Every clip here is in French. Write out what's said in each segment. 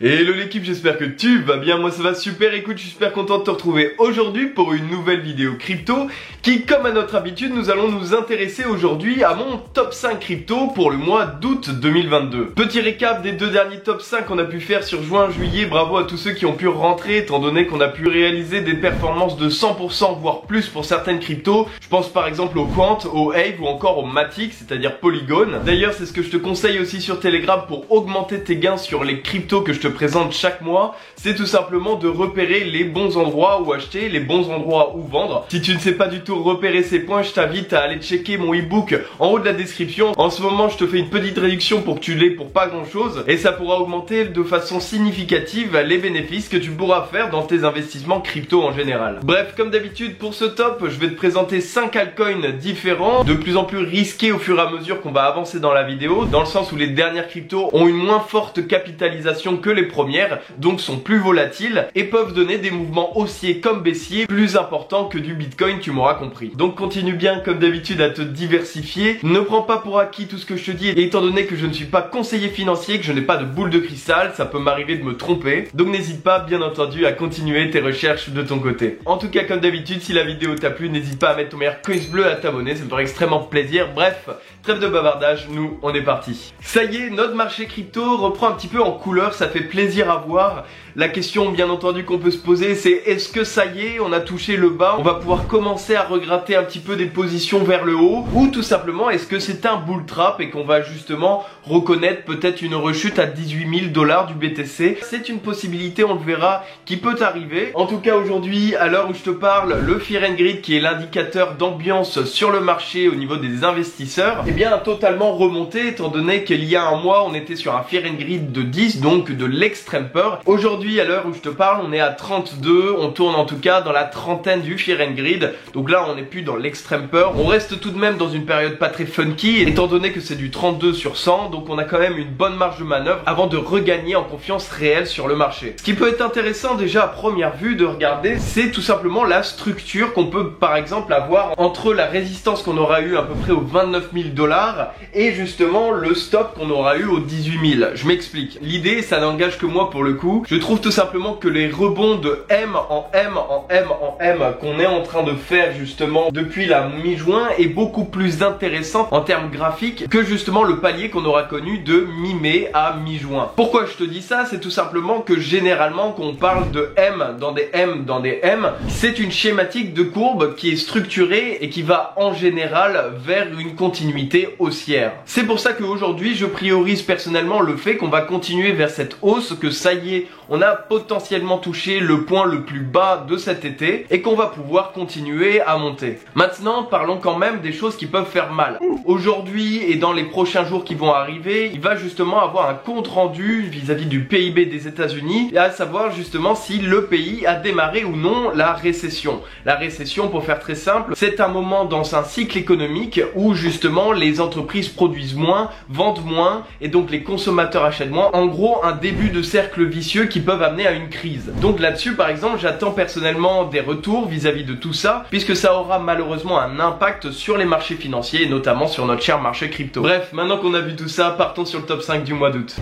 Hello l'équipe, j'espère que tu vas bien, moi ça va super. Écoute, je suis super content de te retrouver aujourd'hui pour une nouvelle vidéo crypto qui, comme à notre habitude, nous allons nous intéresser aujourd'hui à mon top 5 crypto pour le mois d'août 2022. Petit récap des deux derniers top 5 qu'on a pu faire sur juin-juillet, bravo à tous ceux qui ont pu rentrer étant donné qu'on a pu réaliser des performances de 100% voire plus pour certaines cryptos. Je pense par exemple au Quant, au Aave ou encore au Matic, c'est-à-dire Polygon. D'ailleurs c'est ce que je te conseille aussi sur Telegram pour augmenter tes gains sur les cryptos que je te présente chaque mois, c'est tout simplement de repérer les bons endroits où acheter, les bons endroits où vendre. Si tu ne sais pas du tout repérer ces points, je t'invite à aller checker mon ebook en haut de la description. En ce moment, je te fais une petite réduction pour que tu l'aies pour pas grand chose et ça pourra augmenter de façon significative les bénéfices que tu pourras faire dans tes investissements crypto en général. Bref, comme d'habitude pour ce top, je vais te présenter 5 altcoins différents, de plus en plus risqués au fur et à mesure qu'on va avancer dans la vidéo, dans le sens où les dernières cryptos ont une moins forte capitalisation que les premières, donc sont plus volatiles et peuvent donner des mouvements haussiers comme baissiers plus importants que du Bitcoin, tu m'auras compris. Donc continue bien comme d'habitude à te diversifier, ne prends pas pour acquis tout ce que je te dis et étant donné que je ne suis pas conseiller financier, que je n'ai pas de boule de cristal, ça peut m'arriver de me tromper, donc n'hésite pas bien entendu à continuer tes recherches de ton côté. En tout cas comme d'habitude, si la vidéo t'a plu, n'hésite pas à mettre ton meilleur coin bleu, à t'abonner, ça me ferait extrêmement plaisir. Bref, trêve de bavardage, nous on est parti. Ça y est, notre marché crypto reprend un petit peu en couleur, ça fait plaisir à voir. La question bien entendu qu'on peut se poser, c'est est-ce que ça y est, on a touché le bas, on va pouvoir commencer à regratter un petit peu des positions vers le haut, ou tout simplement est-ce que c'est un bull trap et qu'on va justement reconnaître peut-être une rechute à 18 000 $ du BTC. C'est une possibilité, on le verra, qui peut arriver. En tout cas aujourd'hui, à l'heure où je te parle, le Fear and Greed, qui est l'indicateur d'ambiance sur le marché au niveau des investisseurs, eh bien a totalement remonté étant donné qu'il y a un mois on était sur un Fear and Greed de 10, donc de l'extrême peur. Aujourd'hui, à l'heure où je te parle, on est à 32, on tourne en tout cas dans la trentaine du Fear and Greed, donc là on n'est plus dans l'extrême peur, on reste tout de même dans une période pas très funky étant donné que c'est du 32 sur 100, donc on a quand même une bonne marge de manœuvre avant de regagner en confiance réelle sur le marché. Ce qui peut être intéressant déjà à première vue de regarder, c'est tout simplement la structure qu'on peut par exemple avoir entre la résistance qu'on aura eu à peu près aux 29 000 $ et justement le stop qu'on aura eu aux 18 000. Je m'explique. L'idée, ça n'engage que moi pour le coup. Je trouve tout simplement que les rebonds de M en M en M en M qu'on est en train de faire justement depuis la mi-juin est beaucoup plus intéressant en termes graphiques que justement le palier qu'on aura connu de mi-mai à mi-juin. Pourquoi je te dis ça? C'est tout simplement que généralement quand on parle de M dans des M dans des M, c'est une schématique de courbe qui est structurée et qui va en général vers une continuité haussière. C'est pour ça qu'aujourd'hui je priorise personnellement le fait qu'on va continuer vers cette hausse, que ça y est, on a potentiellement touché le point le plus bas de cet été et qu'on va pouvoir continuer à monter. Maintenant, parlons quand même des choses qui peuvent faire mal. Aujourd'hui et dans les prochains jours qui vont arriver, il va justement avoir un compte rendu vis-à-vis du PIB des États-Unis et à savoir justement si le pays a démarré ou non la récession. La récession, pour faire très simple, c'est un moment dans un cycle économique où justement les entreprises produisent moins, vendent moins et donc les consommateurs achètent moins. En gros, un début de cercle vicieux qui peuvent amener à une crise. Donc là-dessus par exemple, j'attends personnellement des retours vis-à-vis de tout ça, puisque ça aura malheureusement un impact sur les marchés financiers et notamment sur notre cher marché crypto. Bref, maintenant qu'on a vu tout ça, partons sur le top 5 du mois d'août.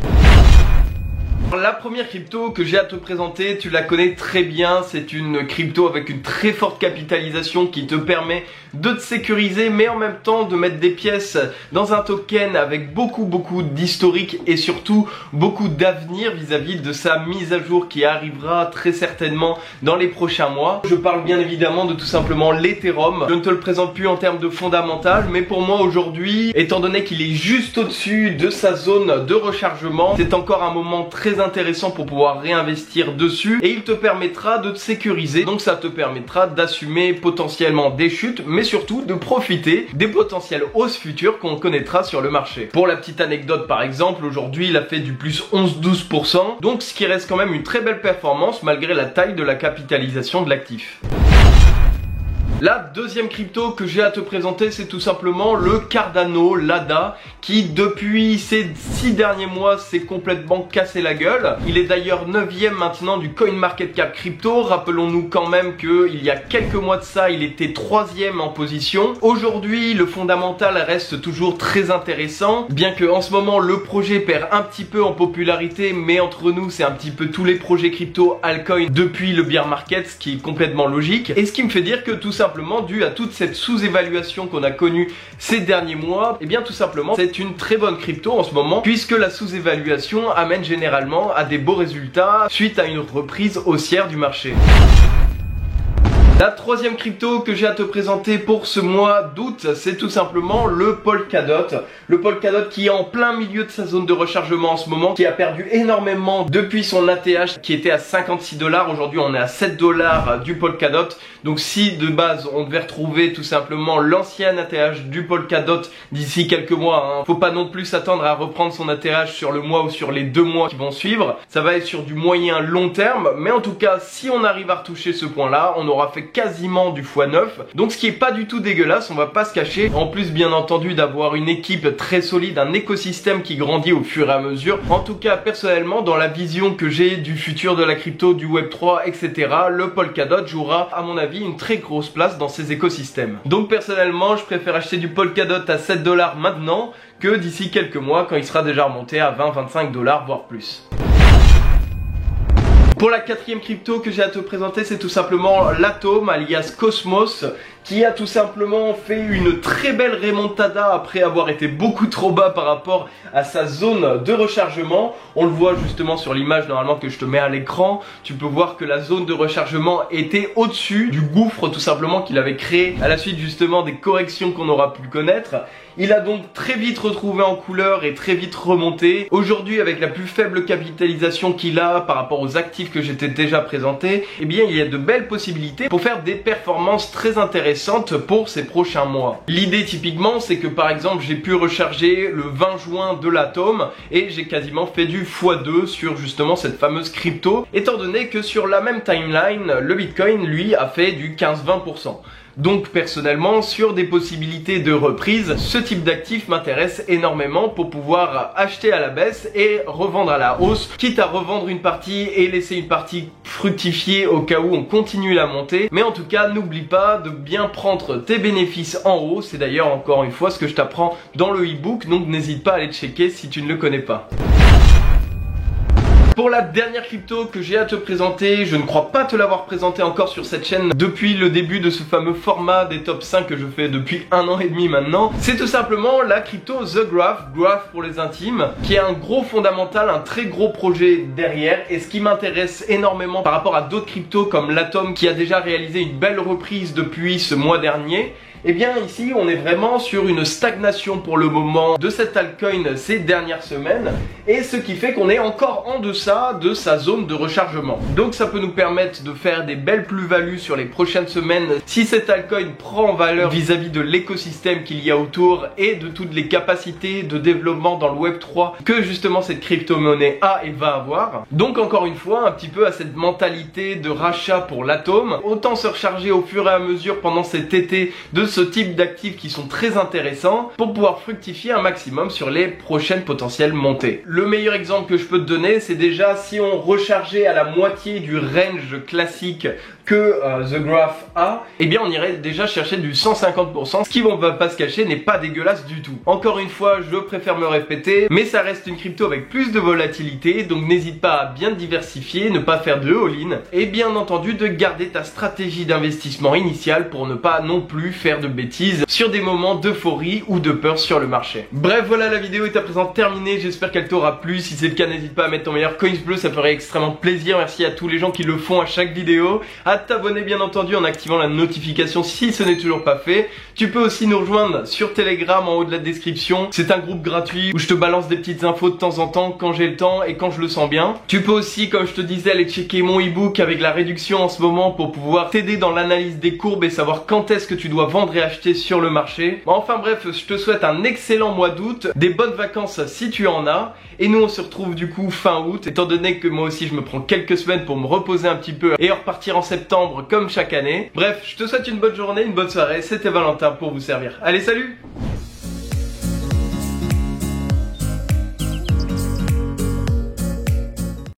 La première crypto que j'ai à te présenter, tu la connais très bien, c'est une crypto avec une très forte capitalisation qui te permet de te sécuriser mais en même temps de mettre des pièces dans un token avec beaucoup d'historique et surtout beaucoup d'avenir vis-à-vis de sa mise à jour qui arrivera très certainement dans les prochains mois. Je parle bien évidemment de tout simplement l'Ethereum. Je ne te le présente plus en termes de fondamental, mais pour moi aujourd'hui, étant donné qu'il est juste au-dessus de sa zone de rechargement, c'est encore un moment très intéressant pour pouvoir réinvestir dessus et il te permettra de te sécuriser, donc ça te permettra d'assumer potentiellement des chutes mais surtout de profiter des potentielles hausses futures qu'on connaîtra sur le marché. Pour la petite anecdote par exemple, aujourd'hui il a fait du plus 11-12%, donc ce qui reste quand même une très belle performance malgré la taille de la capitalisation de l'actif. La deuxième crypto que j'ai à te présenter, c'est tout simplement le Cardano LADA qui depuis ces 6 derniers mois s'est complètement cassé la gueule. Il est d'ailleurs 9e maintenant du CoinMarketCap crypto. Rappelons-nous quand même qu'il y a quelques mois de ça, il était 3e en position. Aujourd'hui, le fondamental reste toujours très intéressant, bien que en ce moment le projet perd un petit peu en popularité, mais entre nous, c'est un petit peu tous les projets crypto altcoin depuis le bear market, ce qui est complètement logique. Et ce qui me fait dire que tout simplement, dû à toute cette sous-évaluation qu'on a connue ces derniers mois, et bien tout simplement, c'est une très bonne crypto en ce moment, puisque la sous-évaluation amène généralement à des beaux résultats suite à une reprise haussière du marché. La troisième crypto que j'ai à te présenter pour ce mois d'août, c'est tout simplement le Polkadot. Le Polkadot qui est en plein milieu de sa zone de rechargement en ce moment, qui a perdu énormément depuis son ATH qui était à 56 $. Aujourd'hui, on est à 7 $ du Polkadot. Donc si de base, on devait retrouver tout simplement l'ancien ATH du Polkadot d'ici quelques mois, faut pas non plus s'attendre à reprendre son ATH sur le mois ou sur les 2 mois qui vont suivre. Ça va être sur du moyen long terme, mais en tout cas, si on arrive à retoucher ce point-là, on aura fait quasiment du x9, donc ce qui est pas du tout dégueulasse, on va pas se cacher. En plus, bien entendu, d'avoir une équipe très solide, un écosystème qui grandit au fur et à mesure. En tout cas, personnellement, dans la vision que j'ai du futur de la crypto, du Web3, etc., le Polkadot jouera, à mon avis, une très grosse place dans ces écosystèmes. Donc personnellement, je préfère acheter du Polkadot à 7 $ maintenant que d'ici quelques mois quand il sera déjà remonté à 20-25 $, voire plus. Pour la quatrième crypto que j'ai à te présenter, c'est tout simplement l'Atom, alias Cosmos, qui a tout simplement fait une très belle remontada après avoir été beaucoup trop bas par rapport à sa zone de rechargement. On le voit justement sur l'image normalement que je te mets à l'écran. Tu peux voir que la zone de rechargement était au-dessus du gouffre tout simplement qu'il avait créé à la suite justement des corrections qu'on aura pu connaître. Il a donc très vite retrouvé en couleur et très vite remonté. Aujourd'hui, avec la plus faible capitalisation qu'il a par rapport aux actifs que j'étais déjà présenté, eh bien il y a de belles possibilités pour faire des performances très intéressantes pour ces prochains mois. L'idée typiquement, c'est que par exemple j'ai pu recharger le 20 juin de l'Atom et j'ai quasiment fait du x2 sur justement cette fameuse crypto, étant donné que sur la même timeline, le Bitcoin lui a fait du 15-20%. Donc personnellement, sur des possibilités de reprise, ce type d'actif m'intéresse énormément pour pouvoir acheter à la baisse et revendre à la hausse, quitte à revendre une partie et laisser une partie fructifier au cas où on continue la montée. Mais en tout cas, n'oublie pas de bien prendre tes bénéfices en haut. C'est d'ailleurs encore une fois ce que je t'apprends dans le e-book, donc n'hésite pas à aller checker si tu ne le connais pas. Pour la dernière crypto que j'ai à te présenter, je ne crois pas te l'avoir présenté encore sur cette chaîne depuis le début de ce fameux format des top 5 que je fais depuis 1 an et demi maintenant. C'est tout simplement la crypto The Graph, Graph pour les intimes, qui est un gros fondamental, un très gros projet derrière. Et ce qui m'intéresse énormément par rapport à d'autres cryptos comme l'Atom qui a déjà réalisé une belle reprise depuis ce mois dernier, eh bien ici on est vraiment sur une stagnation pour le moment de cette altcoin ces dernières semaines, et ce qui fait qu'on est encore en deçà de sa zone de rechargement. Donc ça peut nous permettre de faire des belles plus-values sur les prochaines semaines si cette altcoin prend en valeur vis-à-vis de l'écosystème qu'il y a autour et de toutes les capacités de développement dans le Web3 que justement cette crypto-monnaie a et va avoir. Donc encore une fois, un petit peu à cette mentalité de rachat pour l'Atom, autant se recharger au fur et à mesure pendant cet été de ce type d'actifs qui sont très intéressants pour pouvoir fructifier un maximum sur les prochaines potentielles montées. Le meilleur exemple que je peux te donner, c'est déjà si on rechargeait à la moitié du range classique que The Graph a, eh bien on irait déjà chercher du 150%, ce qui, on va pas se cacher, n'est pas dégueulasse du tout. Encore une fois, je préfère me répéter, mais ça reste une crypto avec plus de volatilité, donc n'hésite pas à bien diversifier, ne pas faire de all-in, et bien entendu de garder ta stratégie d'investissement initiale pour ne pas non plus faire de bêtises sur des moments d'euphorie ou de peur sur le marché. Bref, voilà, la vidéo est à présent terminée, j'espère qu'elle t'aura plu. Si c'est le cas, n'hésite pas à mettre ton meilleur coins bleu, ça ferait extrêmement plaisir. Merci à tous les gens qui le font à chaque vidéo. À t'abonner bien entendu en activant la notification si ce n'est toujours pas fait. Tu peux aussi nous rejoindre sur Telegram en haut de la description. C'est un groupe gratuit où je te balance des petites infos de temps en temps quand j'ai le temps et quand je le sens bien. Tu peux aussi, comme je te disais, aller checker mon e-book avec la réduction en ce moment pour pouvoir t'aider dans l'analyse des courbes et savoir quand est-ce que tu dois vendre et acheter sur le marché. Enfin bref, je te souhaite un excellent mois d'août, des bonnes vacances si tu en as, et nous on se retrouve du coup fin août, étant donné que moi aussi je me prends quelques semaines pour me reposer un petit peu et repartir en septembre septembre comme chaque année. Bref, je te souhaite une bonne journée, une bonne soirée, c'était Valentin pour vous servir. Allez, salut!